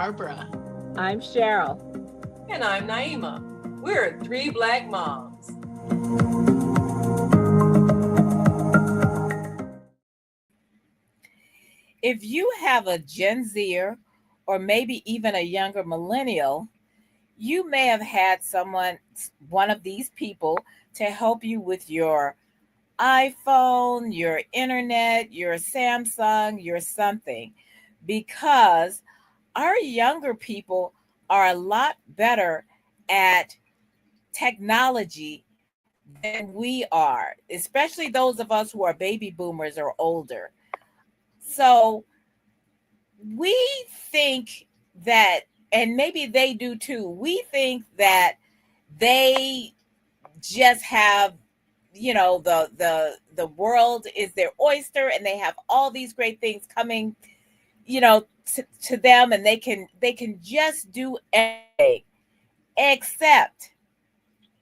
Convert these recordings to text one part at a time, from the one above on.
Barbara. I'm Cheryl. And I'm Naima. We're three Black moms. If you have a Gen Zer or maybe even a younger millennial, you may have had one of these people, to help you with your iPhone, your internet, your Samsung, your something, because our younger people are a lot better at technology than we are, especially those of us who are baby boomers or older. So we think that, and maybe they do too, we think that they just have, the world is their oyster, and they have all these great things coming, to them, and they can just do anything except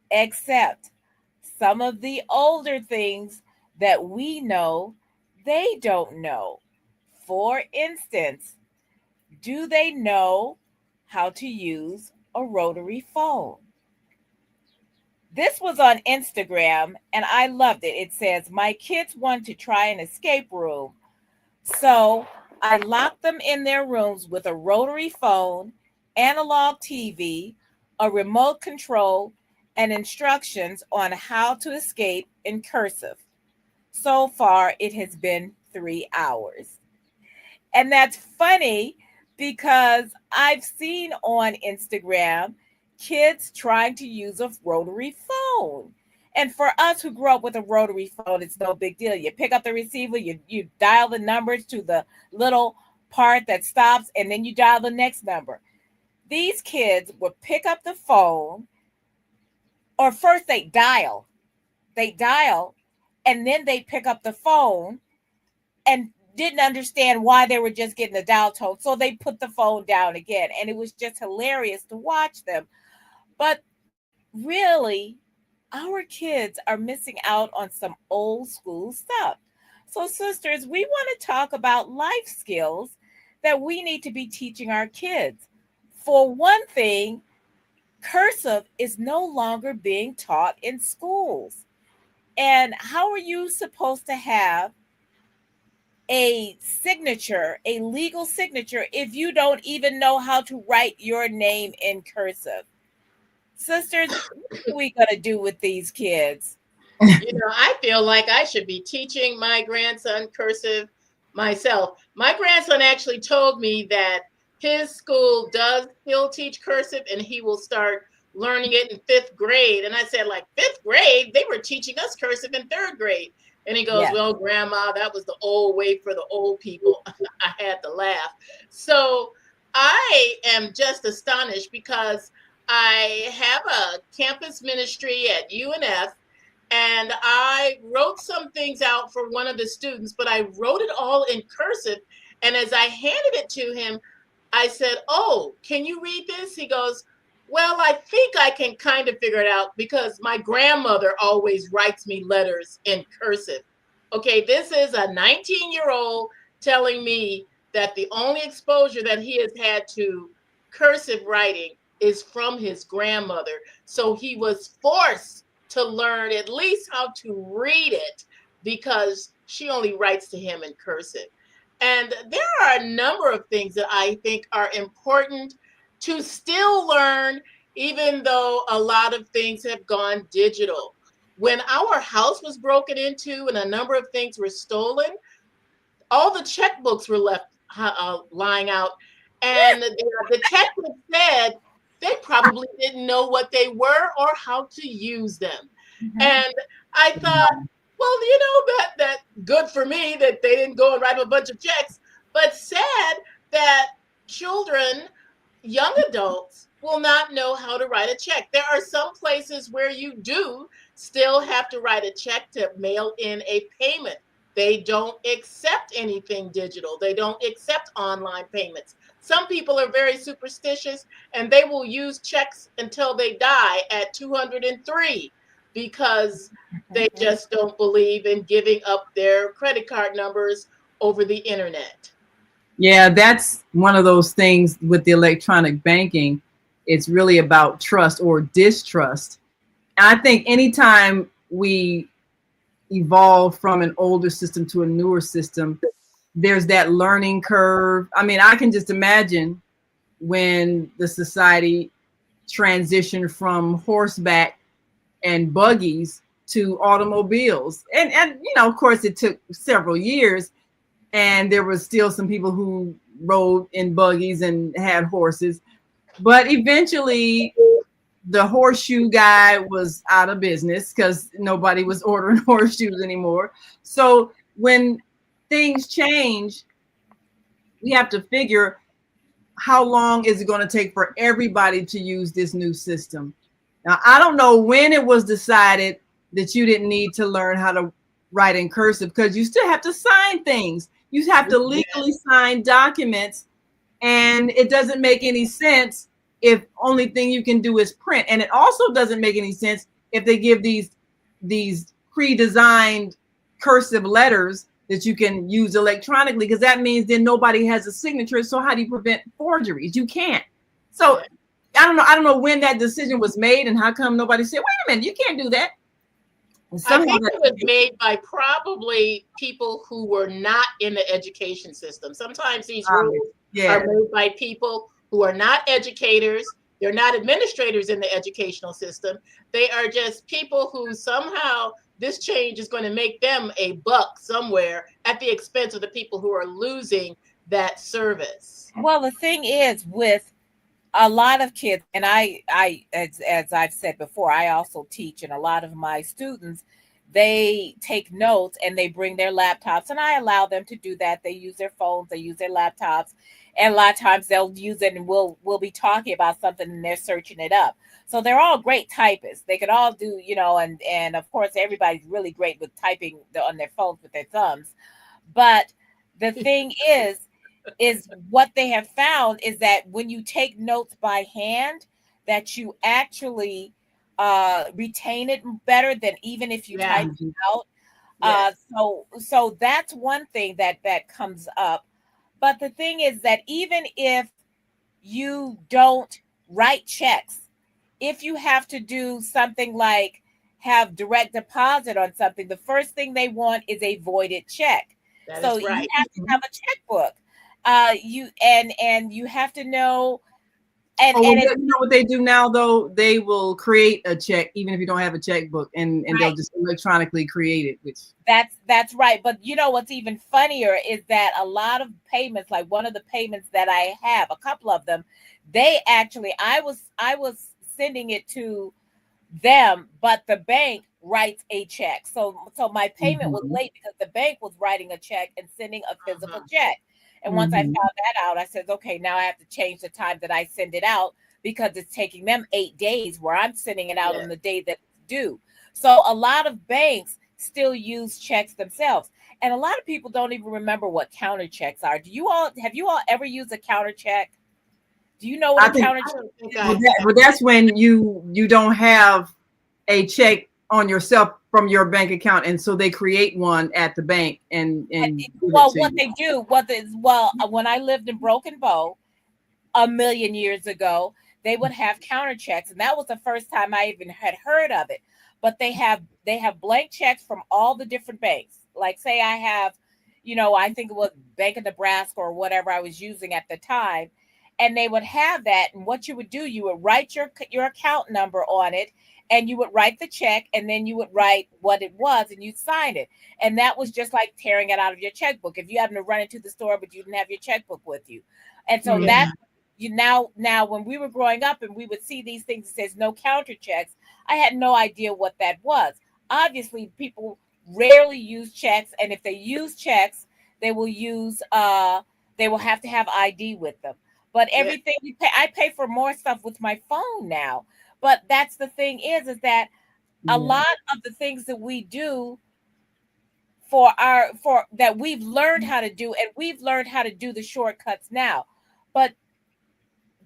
except some of the older things that we know they don't know. For instance, do they know how to use a rotary phone? This was on Instagram and I loved it. It says, "My kids want to try an escape room. So I locked them in their rooms with a rotary phone, analog TV, a remote control, and instructions on how to escape in cursive. So far, it has been 3 hours." And that's funny because I've seen on Instagram kids trying to use a rotary phone. And for us who grew up with a rotary phone, it's no big deal. You pick up the receiver, you dial the numbers to the little part that stops, and then you dial the next number. These kids would pick up the phone, or first they dial, and then they pick up the phone and didn't understand why they were just getting the dial tone. So they put the phone down again. And it was just hilarious to watch them. But really, our kids are missing out on some old school stuff. So, sisters, we want to talk about life skills that we need to be teaching our kids. For one thing, cursive is no longer being taught in schools. And how are you supposed to have a signature, a legal signature, if you don't even know how to write your name in cursive? Sisters, what are we going to do with these kids? I feel like I should be teaching my grandson cursive myself. My grandson actually told me that his school does still teach cursive and he will start learning it in fifth grade. And I said, like, fifth grade? They were teaching us cursive in third grade. And he goes, Yes. "Well, Grandma, that was the old way for the old people." I had to laugh. So I am just astonished because I have a campus ministry at UNF, and I wrote some things out for one of the students, but I wrote it all in cursive. And as I handed it to him, I said, "Oh, can you read this?" He goes, "Well, I think I can kind of figure it out because my grandmother always writes me letters in cursive." Okay, this is a 19-year-old telling me that the only exposure that he has had to cursive writing is from his grandmother. So he was forced to learn at least how to read it because she only writes to him in cursive. And there are a number of things that I think are important to still learn, even though a lot of things have gone digital. When our house was broken into and a number of things were stolen, all the checkbooks were left lying out. And the detective said they probably didn't know what they were or how to use them. Mhm. And I thought, well, that good for me that they didn't go and write a bunch of checks, but sad that children, young adults, will not know how to write a check. There are some places where you do still have to write a check to mail in a payment. They don't accept anything digital. They don't accept online payments. Some people are very superstitious and they will use checks until they die at 203 because they just don't believe in giving up their credit card numbers over the internet. Yeah, that's one of those things with the electronic banking. It's really about trust or distrust. And I think anytime we evolve from an older system to a newer system, there's that learning curve. I mean, I can just imagine when the society transitioned from horseback and buggies to automobiles. And you know, of course it took several years, and there was still some people who rode in buggies and had horses, but eventually the horseshoe guy was out of business because nobody was ordering horseshoes anymore. So when things change, we have to figure how long is it going to take for everybody to use this new system. Now, I don't know when it was decided that you didn't need to learn how to write in cursive, because you still have to sign things. You have to legally sign documents, and it doesn't make any sense if only thing you can do is print. And it also doesn't make any sense if they give these pre-designed cursive letters that you can use electronically, because that means then nobody has a signature. So how do you prevent forgeries? You can't. So I don't know when that decision was made and how come nobody said, wait a minute, you can't do that. I think it was made by probably people who were not in the education system. Sometimes these rules are made by people who are not educators. They're not administrators in the educational system. They are just people who somehow this change is going to make them a buck somewhere at the expense of the people who are losing that service. Well, the thing is with a lot of kids, and as I've said before, I also teach, and a lot of my students, they take notes and they bring their laptops, and I allow them to do that. They use their phones, they use their laptops, and a lot of times they'll use it, and we'll be talking about something and they're searching it up. So they're all great typists. They could all do, and of course everybody's really great with typing on their phones with their thumbs. But the thing is what they have found is that when you take notes by hand, that you actually retain it better than even if you type it out. So that's one thing that comes up. But the thing is that even if you don't write checks, if you have to do something like have direct deposit on something, the first thing they want is a voided check. That So is you right. have to have a checkbook. You and you have to know. And Oh, well, and it's you know what they do now though? They will create a check even if you don't have a checkbook, and they'll right. just electronically create it. Which That's right. But you know what's even funnier is that a lot of payments, like one of the payments that I have, a couple of them, they actually I was sending it to them, but the bank writes a check. So my payment was Mhm. late because the bank was writing a check and sending a physical Uh-huh. check. And once I found Mhm. that out, I said, okay, now I have to change the time that I send it out because it's taking them 8 days where I'm sending it out Yeah. on the day that it's due. So a lot of banks still use checks themselves. And a lot of people don't even remember what counter checks are. Have you all ever used a counter check? Do you know what I a think counter I check don't think is? well, that's when you don't have a check on yourself from your bank account, and so they create one at the bank and give it Well, to what you. they do, when I lived in Broken Bow a million years ago, they would have counter checks, and that was the first time I even had heard of it. But they have blank checks from all the different banks. Like say I have, I think it was Bank of Nebraska or whatever I was using at the time, and they would have that. And what you would do, you would write your account number on it, and you would write the check, and then you would write what it was, and you'd sign it. And that was just like tearing it out of your checkbook. If you happened to run into the store but you didn't have your checkbook with you, and so Yeah. that's Mhm. you now when we were growing up and we would see these things that says no counter checks, I had no idea what that was. Obviously people rarely use checks, and if they use checks they will use they will have to have ID with them. But Yeah. everything I pay for more stuff with my phone now. But that's the thing is that a Yeah. lot of the things that we do for that we've learned how to do, and we've learned how to do the shortcuts now. But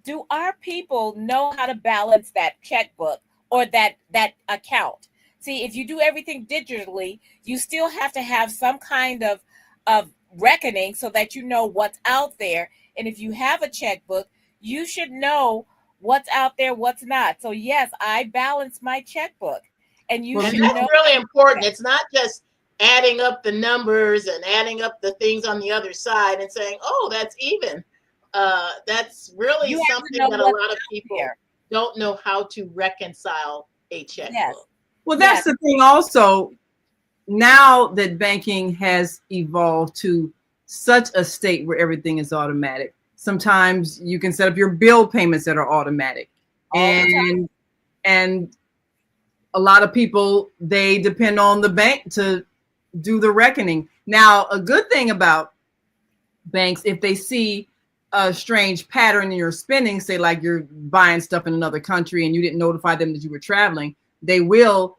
do our people know how to balance that checkbook or that account? See, if you do everything digitally, you still have to have some kind of reckoning so that you know what's out there. And if you have a checkbook, you should know what's out there, what's not. So yes, I balance my checkbook, and you Well, And should that's know really important. It's not just adding up the numbers and adding up the things on the other side and saying, oh, that's even. That's really you have to something know that a what's lot of out people there. don't know how to reconcile a Yes, checkbook. well, that's yes. the thing also. Now that banking has evolved to such a state where everything is automatic, sometimes you can set up your bill payments that are automatic. All the time. And a lot of people, they depend on the bank to do the reckoning. Now, a good thing about banks, if they see a strange pattern in your spending, say like you're buying stuff in another country and you didn't notify them that you were traveling, they will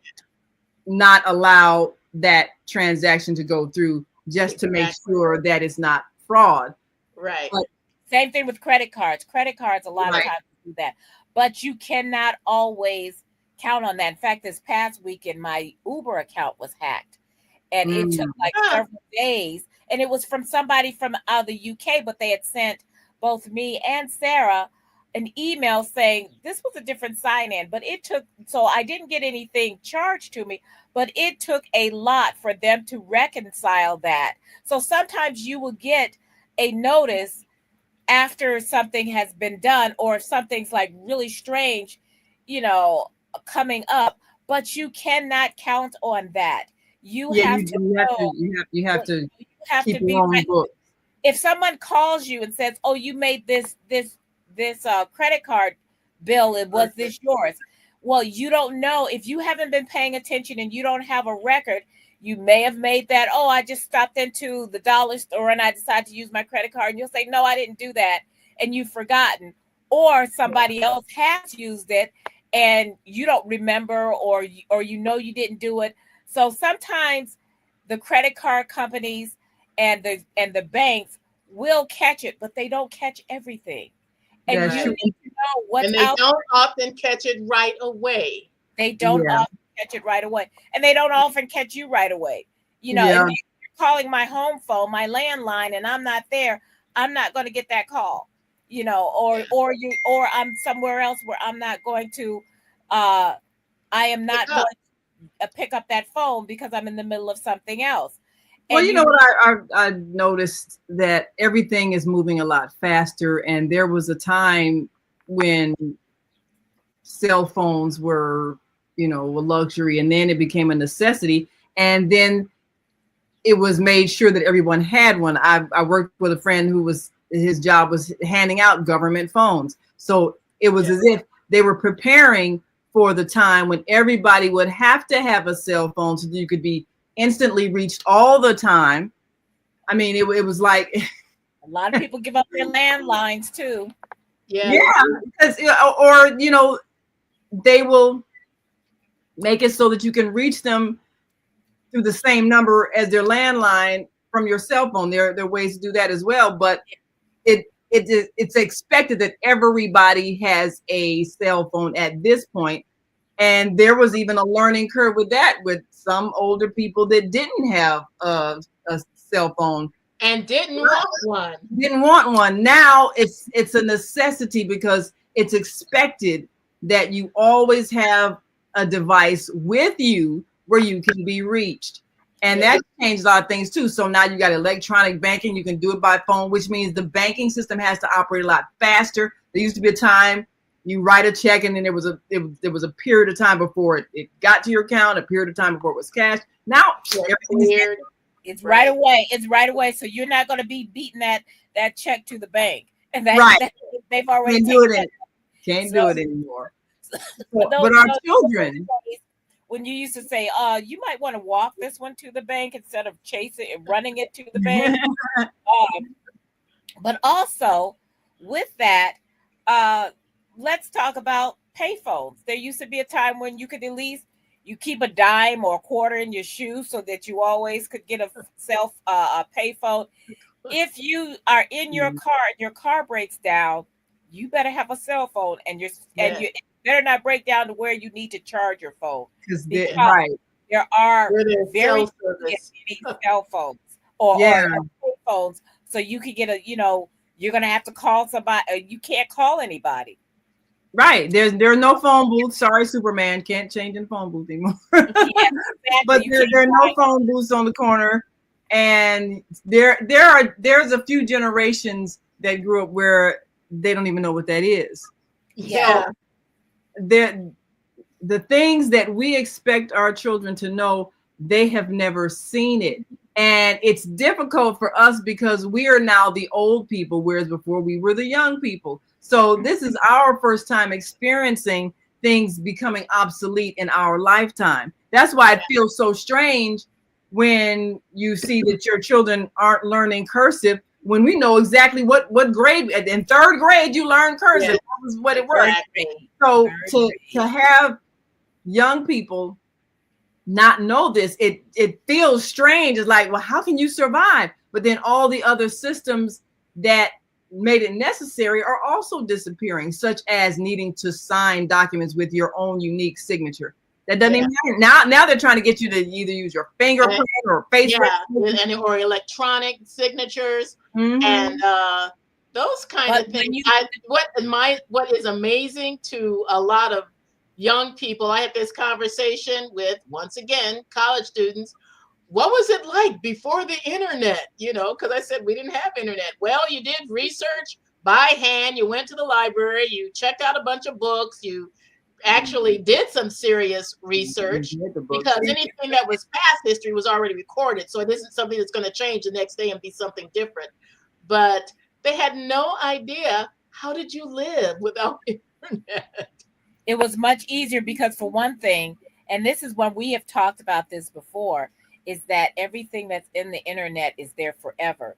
not allow that transaction to go through, just to make Exactly. sure that it's not fraud. Right. But Same thing with credit cards. Credit cards, a lot of right, times do that, but you cannot always count on that. In fact, this past weekend, my Uber account was hacked, and it took mm, like Ah, several days. And it was from somebody from the UK, but they had sent both me and Sarah an email saying this was a different sign in. But it took, so I didn't get anything charged to me, but it took a lot for them to reconcile that. So sometimes you will get a notice after something has been done, or if something's like really strange, you know, coming up, but you cannot count on that. You yeah, have to you have to know you have what to you have keep to your be own right. book. If someone calls you and says, "Oh, you made this credit card bill, and was this yours?" Well, you don't know if you haven't been paying attention and you don't have a record. You may have made that. Oh, I just stopped into the dollar store and I decided to use my credit card, and you'll say, "No, I didn't do that," and you've forgotten, or somebody else has used it and you don't remember, or you know you didn't do it. So sometimes the credit card companies and the banks will catch it, but they don't catch everything. And That's you right. true. need to know what's And they out. don't often catch it right away. They don't Yeah, often catch it right away, and they don't often catch you right away. You know, if yeah. you're calling my home phone, my landline, and I'm not there, I'm not going to get that call. You know, Yeah. or I'm somewhere else where I'm not going to. Uh, I am Pick not going up. to pick up that phone because I'm in the middle of something else. Well, And you know you what, I noticed that everything is moving a lot faster, and there was a time when cell phones were, a luxury, and then it became a necessity, and then it was made sure that everyone had one. I worked with a friend who was, his job was handing out government phones. So it was Yeah. as if they were preparing for the time when everybody would have to have a cell phone so that you could be instantly reached all the time. I mean, it was like, a lot of people give up their landlines too. Yeah, yeah, they do. because, or they will make it so that you can reach them through the same number as their landline from your cell phone. There are ways to do that as well, but it's expected that everybody has a cell phone at this point. And there was even a learning curve with that, with some older people that didn't have a cell phone, And didn't want one. didn't want one. Now it's a necessity because it's expected that you always have a device with you where you can be reached. And Yeah. that changed a lot of things too. So now you got electronic banking, you can do it by phone, which means the banking system has to operate a lot faster. There used to be a time you write a check and then there was a period of time before it got to your account, a period of time before it was cashed. Now Yeah, everything is cleared. It's right Right. away. It's right away. So you're not going to be beating that check to the bank, and right. that they've already Can't do taken it that. can't So do it anymore. but But those, our those children, days when you used to say, you might want to walk this one to the bank instead of chasing and running it to the bank. Um, but also with that, uh, let's talk about payphones. There used to be a time when you could at least you keep a dime or a quarter in your shoe so that you always could get a payphone. If you are in your car and your car breaks down, you better have a cell phone, and Yeah. you it better not break down to where you need to charge your phone, because Yeah. because right, there are Where there's very cell service. many cell phones yeah, or phones, so you could get you're gonna have to call somebody. You can't call anybody. Right. There are no phone booths. Sorry, Superman can't change in phone booth anymore. Yeah, But exactly. You there can't are no phone booths on the corner. And there's a few generations that grew up where they don't even know what that is. Yeah. So the things that we expect our children to know, they have never seen it. And it's difficult for us because we are now the old people, whereas before we were the young people. So this is our first time experiencing things becoming obsolete in our lifetime. That's why it feels so strange when you see that your children aren't learning cursive, when we know exactly what grade. In third grade you learn cursive. Yeah, That was what it was. exactly. So to have young people not know this, it feels strange. It's like, well, how can you survive? But then all the other systems that made it necessary are also disappearing, such as needing to sign documents with your own unique signature. That doesn't even matter. Now they're trying to get you to either use your fingerprint or face recognition. or electronic signatures, Mhm. and those kind But of when things. you What is amazing to a lot of young people, I had this conversation with, once again, college students. What was it like before the internet? Because I said we didn't have internet. Well, you did research by hand. You went to the library. You checked out a bunch of books. You actually did some serious research, The books. because anything that was past history was already recorded. So it isn't something that's going to change the next day and be something different. But they had no idea, how did you live without internet? it was much easier because, for one thing, and this is when we have talked about this before, is that everything that's in the internet is there forever.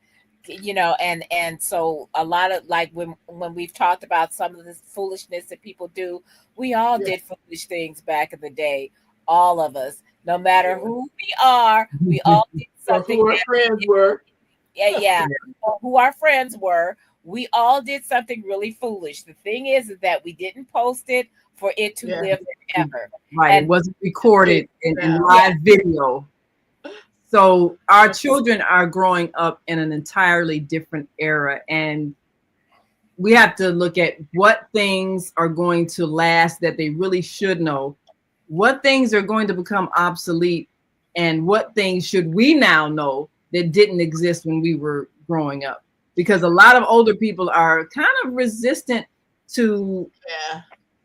And so a lot of, like, when we've talked about some of this foolishness that people do, we all Yeah. did foolish things back in the day. All of us, no matter who we are, we all did Or something who our that, friends were. yeah, or who our friends were. We all did something really foolish. The thing is that we didn't post it for it to Yeah. live forever. Right. It And wasn't recorded in Yeah. live video. So our children are growing up in an entirely different era, and we have to look at what things are going to last that they really should know, what things are going to become obsolete, and what things should we now know that didn't exist when we were growing up. Because a lot of older people are kind of resistant to Yeah.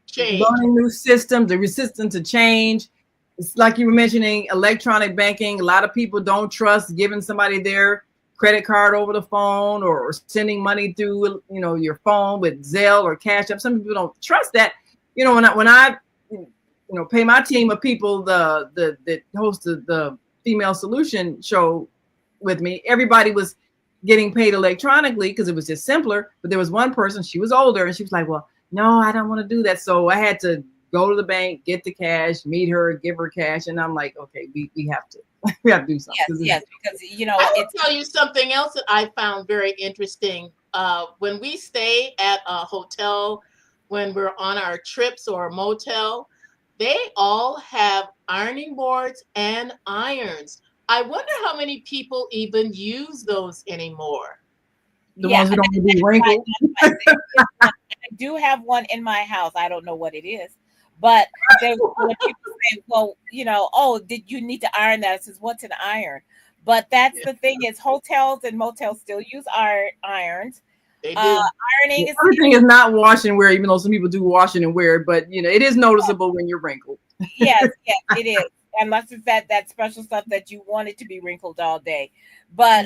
Change. learning new systems, they're resistant to change. It's like you were mentioning electronic banking. A lot of people don't trust giving somebody their credit card over the phone, or sending money through, your phone with Zelle or Cash App. Some people don't trust that. When I pay my team of people, that hosted the Female Solution show with me, everybody was getting paid electronically because it was just simpler. But there was one person, she was older, and she was like, well, no, I don't want to do that. So I had to go to the bank, get the cash, meet her, give her cash. And I'm like, okay, we have to we have to do something. yes, because I will it's tell you something else that I found very interesting. When we stay at a hotel, when we're on our trips or a motel, they all have ironing boards and irons. I wonder how many people even use those anymore. The ones who don't want to be right. wrinkled. I do have one in my house. I don't know what it is, but when people say, "Well, oh, did you need to iron that?" I says, "What's an iron?" But that's Yeah, the thing, is hotels and motels still use irons. they Uh, do. Ironing is Everything is not wash and wear, even though some people do wash and wear, but it is noticeable when you're wrinkled. yes, yes, it is. Unless it's that special stuff that you want it to be wrinkled all day. But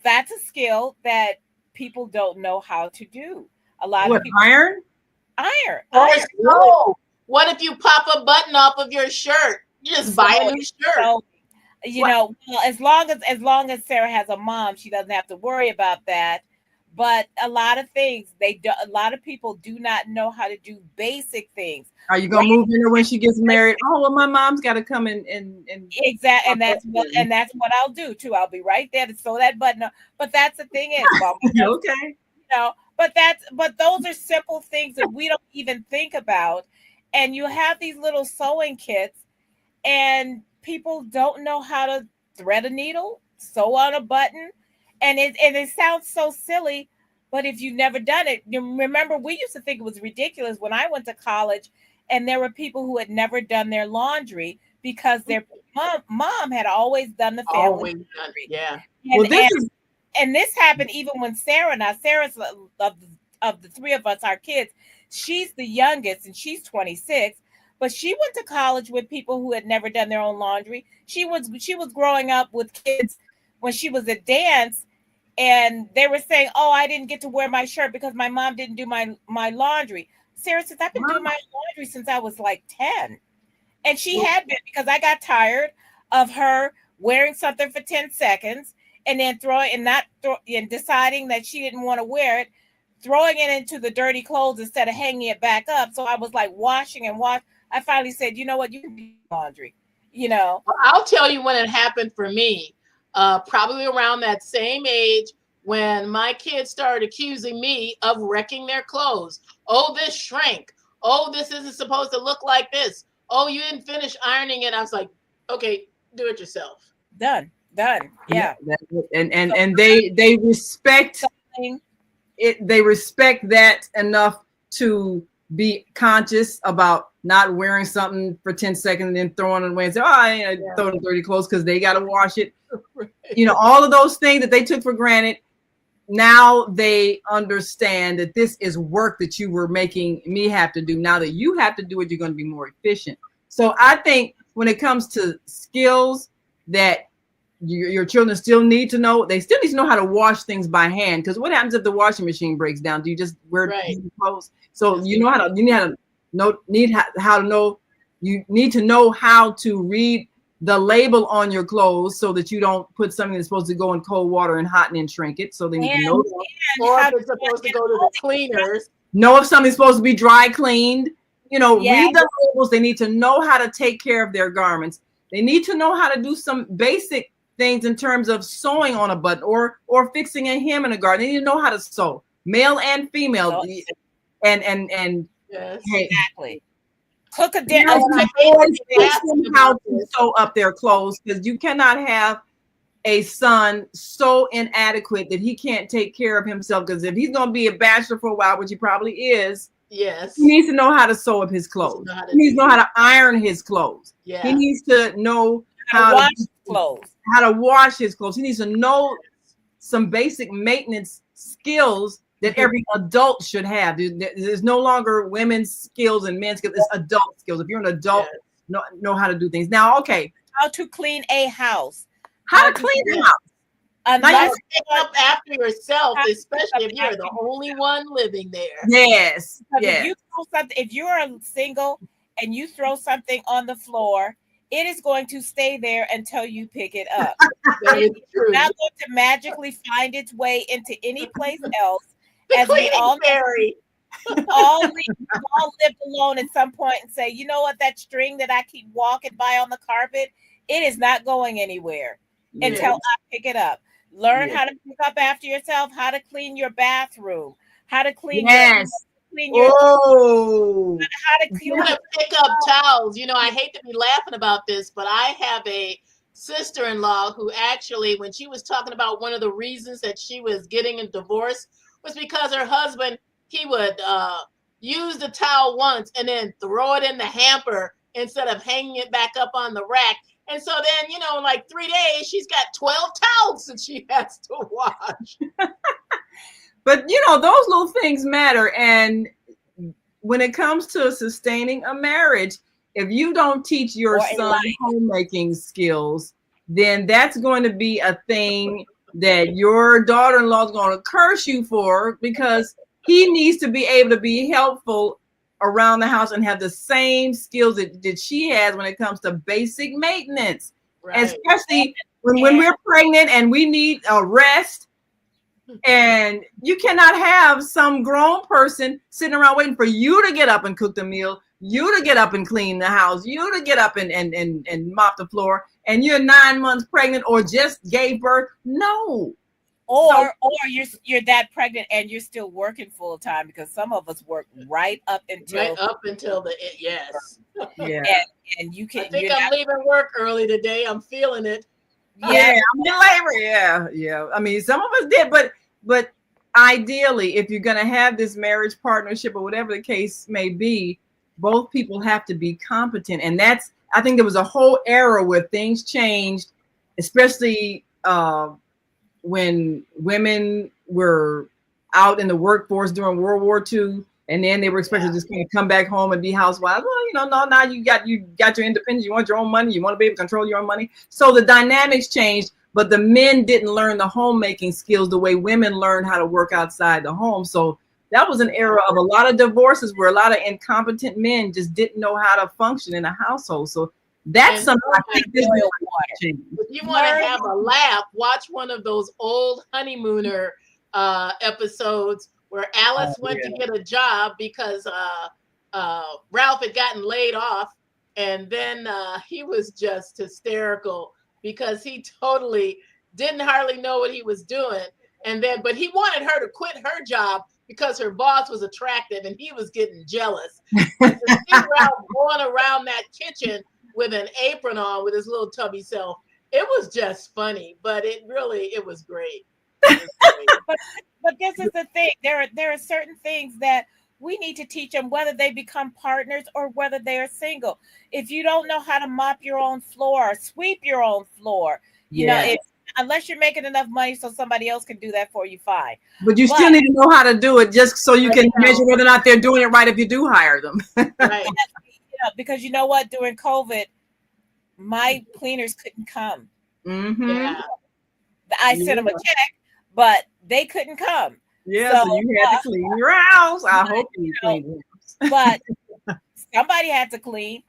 that's a skill that people don't know how to do. A lot of What, people iron? Or iron. no. What if you pop a button off of your shirt? You just buy a new shirt. So, What? well, as long as Sarah has a mom, she doesn't have to worry about that. But a lot of things, a lot of people do not know how to do basic things. Are you gonna Right? move in there when she gets married? Oh well, my mom's got to come and Exactly, and that's what I'll do too. I'll be right there to sew that button up. But that's the thing is, well, okay. but those are simple things that we don't even think about. And you have these little sewing kits, and people don't know how to thread a needle. sew on a button, and it sounds so silly, but if you've never done it, you remember we used to think it was ridiculous when I went to college, and there were people who had never done their laundry because their mom had always done the family Always done. laundry. Yeah. Well, And this is this happened even when Sarah's of the three of us, our kids, she's the youngest and she's 26, but she went to college with people who had never done their own laundry. She was growing up with kids when she was at dance, and they were saying, "Oh, I didn't get to wear my shirt because my mom didn't do my laundry." Sarah says, "I've been doing my laundry since I was like 10." And she had been, because I got tired of her wearing something for 10 seconds and then and deciding that she didn't want to wear it, throwing it into the dirty clothes instead of hanging it back up. So I was like washing and wash. I finally said, "You know what? You can do laundry." You know. Well, I'll tell you when it happened for me. Probably around that same age when my kids started accusing me of wrecking their clothes. Oh, this shrank. Oh, this isn't supposed to look like this. Oh, you didn't finish ironing it. I was like, okay, do it yourself. Done. Yeah. and they respect Something. it. They respect that enough to be conscious about not wearing something for 10 seconds and then throwing it away and say, "Oh, I throw it in dirty clothes," because they got to wash it. Right. You know, all of those things that they took for granted. Now they understand that this is work that you were making me have to do. Now that you have to do it, you're going to be more efficient. So I think when it comes to skills that your children still need to know, they still need to know how to wash things by hand. Because what happens if the washing machine breaks down? Do you just wear clothes? So you know how to, you need how to know. You need to know how to read the label on your clothes so that you don't put something that's supposed to go in cold water and hot and then shrink it. So they need to know. Or if it's supposed to go to the cleaners. Know if something's supposed to be dry cleaned. Yes. Read the labels. They need to know how to take care of their garments. They need to know how to do some basic things in terms of sewing on a button or fixing a hem in a garment. They need to know how to sew, male and female. And Yes. Exactly. Cook a dinner. Teach them how to sew up their clothes, because you cannot have a son so inadequate that he can't take care of himself. Because if he's going to be a bachelor for a while, which he probably is, yes, he needs to know how to sew up his clothes. He needs to know how to iron his clothes. Yeah. He needs to know how to wash his clothes. How to wash his clothes. He needs to know some basic maintenance skills that every adult should have. There's no longer women's skills and men's skills. It's adult skills. If you're an adult, know how to do things. Now, okay. How to clean a house. How to clean a house. Unless pick up after yourself, especially if you're the only one living there. Yes. If you throw something, if you're single and you throw something on the floor, it is going to stay there until you pick it up. It's not going to magically find its way into any place else. As we all fairy. all lived alone at some point and say, "You know what, that string that I keep walking by on the carpet, it is not going anywhere until I pick it up." Learn how to pick up after yourself, how to clean your bathroom, how to clean how to pick up towels. I hate to be laughing about this, but I have a sister-in-law who actually, when she was talking about one of the reasons that she was getting a divorce, was because her husband, he would use the towel once and then throw it in the hamper instead of hanging it back up on the rack. And so then, like 3 days, she's got 12 towels that she has to wash. But, those little things matter. And when it comes to sustaining a marriage, if you don't teach your son homemaking skills, then that's going to be a thing that your daughter-in-law is going to curse you for, because he needs to be able to be helpful around the house and have the same skills that she has when it comes to basic maintenance, especially when we're pregnant and we need a rest. And you cannot have some grown person sitting around waiting for you to get up and cook the meal, you to get up and clean the house, you to get up and mop the floor, and you're 9 months pregnant or just gave birth. No. Or you're that pregnant and you're still working full time, because some of us work right up until the yes. Yeah. And you can. I think I'm leaving work early today. I'm feeling it. Yeah. I'm in labor. Yeah. I mean, some of us did, but ideally, if you're gonna have this marriage partnership or whatever the case may be, both people have to be competent. And that's, I think there was a whole era where things changed, especially when women were out in the workforce during World War II, and then they were expected to just kind of come back home and be housewives. Well, no, now you got your independence. You want your own money. You want to be able to control your own money. So the dynamics changed, but the men didn't learn the homemaking skills the way women learned how to work outside the home. So that was an era of a lot of divorces where a lot of incompetent men just didn't know how to function in a household. So that's And something I think this will change. if you want to have a laugh, watch one of those old honeymooner episodes where Alice went to get a job because Ralph had gotten laid off, and then he was just hysterical because he totally didn't hardly know what he was doing. And then, but he wanted her to quit her job because her boss was attractive, and he was getting jealous. And to see Ralph going around that kitchen with an apron on with his little tubby self, it was just funny, but it was great. It was great. But this is the thing. There are certain things that we need to teach them, whether they become partners or whether they are single. If you don't know how to mop your own floor, sweep your own floor, you know, unless you're making enough money so somebody else can do that for you, fine. But you still need to know how to do it, just so you can measure whether or not they're doing it right if you do hire them. Right. Because you know what? During COVID, my cleaners couldn't come. Mm-hmm. Yeah. I sent them a check, but they couldn't come. Yeah, so you had to clean your house. I hope you cleaned it. But somebody had to clean.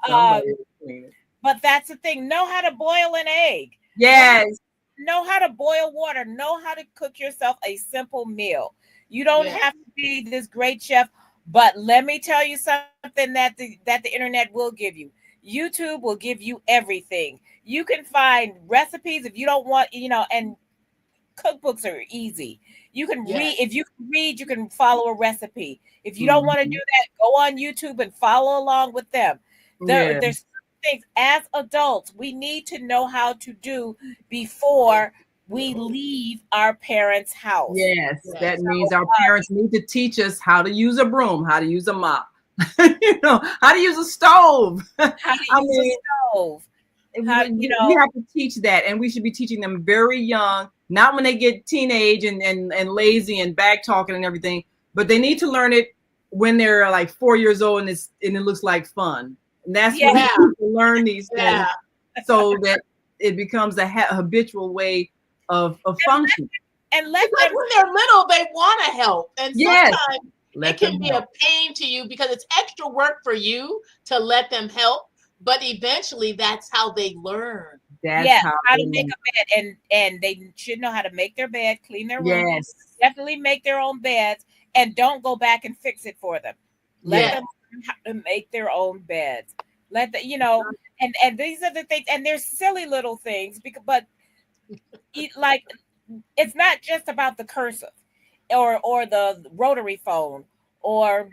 But that's the thing. Know how to boil an egg. Yes. Know how to boil water. Know how to cook yourself a simple meal. You don't have to be this great chef, but let me tell you something that the internet will give you. YouTube will give you everything. You can find recipes if you don't want, and cookbooks are easy. You can read. If you can read, you can follow a recipe. If you don't want to do that, go on YouTube and follow along with them. There's things as adults we need to know how to do before we leave our parents' house. Yes, that means our parents need to teach us how to use a broom, how to use a mop, how to use a stove. How to use a stove. We have to teach that, and we should be teaching them very young, not when they get teenage and lazy and back talking and everything, but they need to learn it when they're like 4 years old and it looks like fun. And that's when people learn these things so that it becomes a habitual way of functioning. And let them, when they're little, they want to help. And sometimes it can be a pain to you because it's extra work for you to let them help. But eventually, that's how they learn. How to make a bed, and they should know how to make their bed, clean their room. Yes, definitely make their own beds, and don't go back and fix it for them. Let them learn how to make their own beds. And these are the things, and they're silly little things, but like it's not just about the cursive, or the rotary phone, or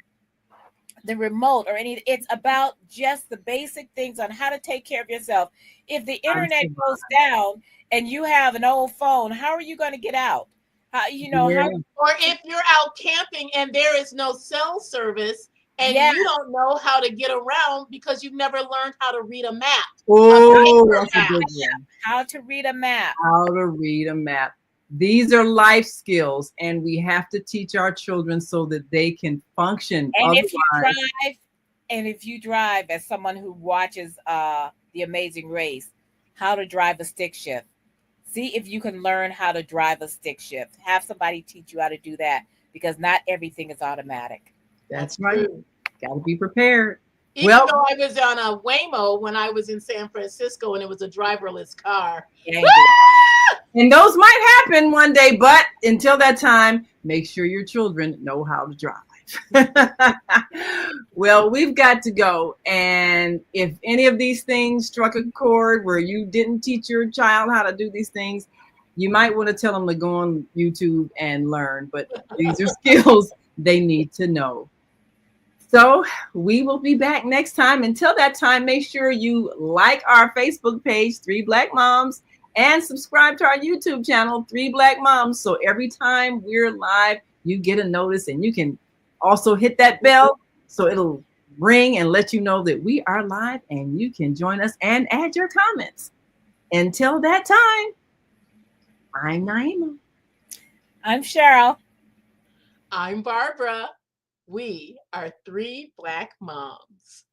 the remote or it's about just the basic things on how to take care of yourself. If the internet goes down and you have an old phone, how are you going to get out? Or if you're out camping and there is no cell service and you don't know how to get around because you've never learned how to read a map. That's a good one. How to read a map. How to read a map. These are life skills, and we have to teach our children so that they can function. And if you drive, as someone who watches The Amazing Race, how to drive a stick shift. See if you can learn how to drive a stick shift. Have somebody teach you how to do that, because not everything is automatic. That's right. Got to be prepared. Even though I was on a Waymo when I was in San Francisco and it was a driverless car. And those might happen one day, but until that time, make sure your children know how to drive. Well, we've got to go. And if any of these things struck a chord where you didn't teach your child how to do these things, you might want to tell them to go on YouTube and learn. But these are skills they need to know. So we will be back next time. Until that time, make sure you like our Facebook page, 3 Black Moms, And subscribe to our YouTube channel, Three Black Moms. So every time we're live, you get a notice, and you can also hit that bell so it'll ring and let you know that we are live, and you can join us and add your comments. Until that time, I'm Naima. I'm Cheryl. I'm Barbara. We are Three Black Moms.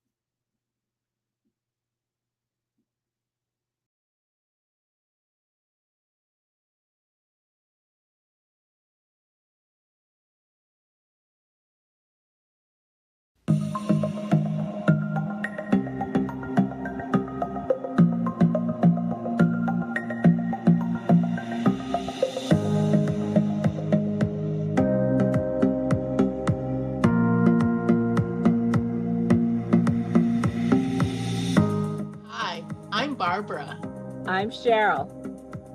Hi, I'm Barbara. I'm Cheryl.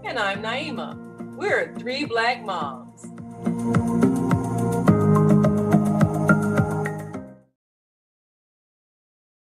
And I'm Naima. We're Three Black Moms.